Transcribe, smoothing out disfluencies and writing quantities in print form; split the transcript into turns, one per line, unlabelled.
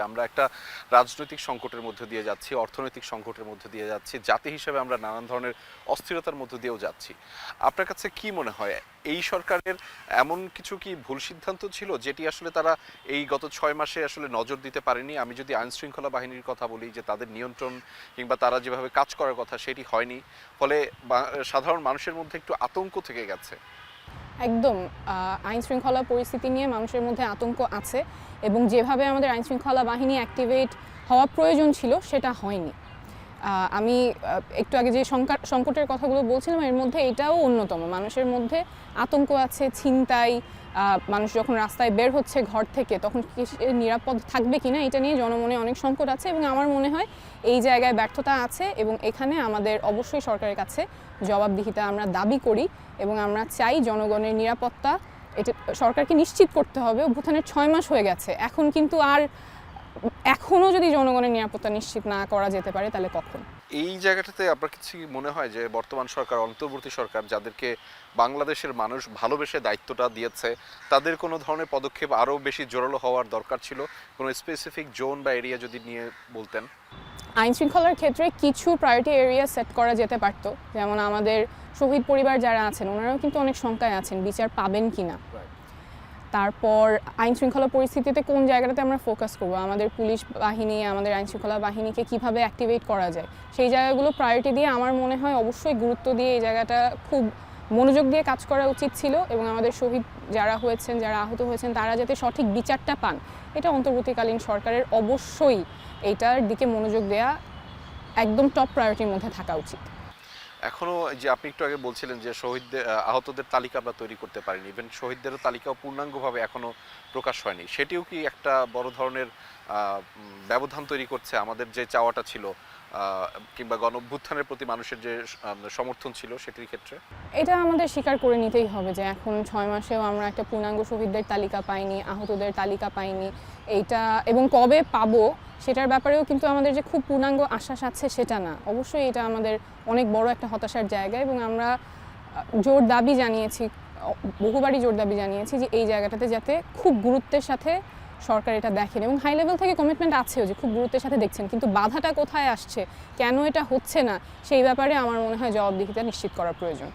আমরা একটা রাজনৈতিক সংকটের মধ্যে দিয়ে যাচ্ছি, অর্থনৈতিক সংকটের মধ্যে দিয়ে যাচ্ছি, জাতি হিসেবে আমরা নানান ধরনের অস্থিরতার মধ্যে দিয়েও যাচ্ছি। আপনার কাছে কি মনে হয় এই সরকারের এমন কিছু কি ভুল সিদ্ধান্ত ছিল যেটি আসলে তারা এই গত 6 মাসে আসলে নজর দিতে পারেনি? আমি যদি আইন শৃঙ্খলা বাহিনীর কথা বলি, যে তাদের নিয়ন্ত্রণ কিংবা তারা যেভাবে কাজ করার কথা সেটি হয়নি, ফলে সাধারণ মানুষের মধ্যে একটু আতঙ্ক থেকে গেছে।
একদম আইন শৃঙ্খলা পরিস্থিতি নিয়ে মানুষের মধ্যে আতঙ্ক আছে এবং যেভাবে আমাদের আইন শৃঙ্খলা বাহিনী অ্যাক্টিভেট হওয়া প্রয়োজন ছিল সেটা হয়নি। আমি একটু আগে যে সংকটের কথাগুলো বলছিলাম এর মধ্যে এটাও অন্যতম। মানুষের মধ্যে আতঙ্ক আছে, ছিনতাই, মানুষ যখন রাস্তায় বের হচ্ছে ঘর থেকে তখন নিরাপদ থাকবে কিনা এটা নিয়ে জনমনে অনেক সংকট আছে এবং আমার মনে হয় এই জায়গায় ব্যর্থতা আছে এবং এখানে আমাদের অবশ্যই সরকারের কাছে জবাবদিহিতা আমরা দাবি করি এবং আমরা চাই জনগণের নিরাপত্তা এটা সরকারকে নিশ্চিত করতে হবে। অভ্যুত্থানের 6 মাস হয়ে গেছে, এখন কিন্তু এখনও যদি জনগণের নিরাপত্তা নিশ্চিত না করা যেতে পারে তাহলে কখন?
এই জায়গাটাতে আপনার কিছু মনে হয় যে বর্তমান সরকার, অন্তর্বর্তী সরকার যাদেরকে বাংলাদেশের মানুষ ভালোবেসে দায়িত্বটা দিয়েছে, তাদের কোনো ধরনের পদক্ষেপ আরও বেশি জোরালো হওয়ার দরকার ছিল? কোনো স্পেসিফিক জোন বা এরিয়া যদি নিয়ে বলতেন।
আইন শৃঙ্খলার ক্ষেত্রে কিছু প্রায়োরিটি এরিয়া সেট করা যেতে পারতো, যেমন আমাদের শহীদ পরিবার যারা আছেন ওনারাও কিন্তু অনেক শঙ্কায় আছেন বিচার পাবেন কিনা। তারপর আইন শৃঙ্খলা পরিস্থিতিতে কোন জায়গাটাতে আমরা ফোকাস করবো, আমাদের পুলিশ বাহিনী, আমাদের আইন শৃঙ্খলা বাহিনীকে কিভাবে অ্যাক্টিভেট করা যায় সেই জায়গাগুলো প্রায়োরিটি দিয়ে আমার মনে হয় অবশ্যই গুরুত্ব দিয়ে এই জায়গাটা খুব মনোযোগ দিয়ে কাজ করা উচিত ছিল এবং আমাদের শহীদ যারা হয়েছেন, যারা আহত হয়েছেন তারা যাতে সঠিক বিচারটা পান এটা অন্তর্বর্তীকালীন সরকারের অবশ্যই এইটার দিকে মনোযোগ দেওয়া একদম টপ প্রায়োরিটির মধ্যে থাকা উচিত।
এখনো যে আপনি একটু আগে বলছিলেন যে শহীদদের, আহতদের তালিকা আমরা তৈরি করতে পারিনি, ইভেন শহীদদেরও তালিকাও পূর্ণাঙ্গভাবে এখনো প্রকাশ হয়নি, সেটিও কি একটা বড় ধরনের ব্যবধান তৈরি করছে আমাদের যে চাওয়াটা ছিল কিংবা গণঅভ্যুত্থানের প্রতি মানুষের যে সমর্থন ছিল সেটির ক্ষেত্রে?
এটা আমাদের স্বীকার করে নিতেই হবে যে এখন 6 মাসেও আমরা একটা পূর্ণাঙ্গ শহীদদের তালিকা পাইনি, আহতদের তালিকা পাইনি। এইটা এবং কবে পাবো সেটার ব্যাপারেও কিন্তু আমাদের যে খুব পূর্ণাঙ্গ আশ্বাস আছে সেটা না। অবশ্যই এটা আমাদের অনেক বড় একটা হতাশার জায়গা এবং আমরা জোর দাবি জানিয়েছি, বহুবারই জোর দাবি জানিয়েছি যে এই জায়গাটাতে যাতে খুব গুরুত্বের সাথে সরকার এটা দেখেন এবং হাই লেভেল থেকে কমিটমেন্ট আছেও যে খুব গুরুত্বের সাথে দেখছেন, কিন্তু বাধাটা কোথায় আসছে, কেন এটা হচ্ছে না সেই ব্যাপারে আমার মনে হয় জবাবদিহিতা নিশ্চিত করা প্রয়োজন।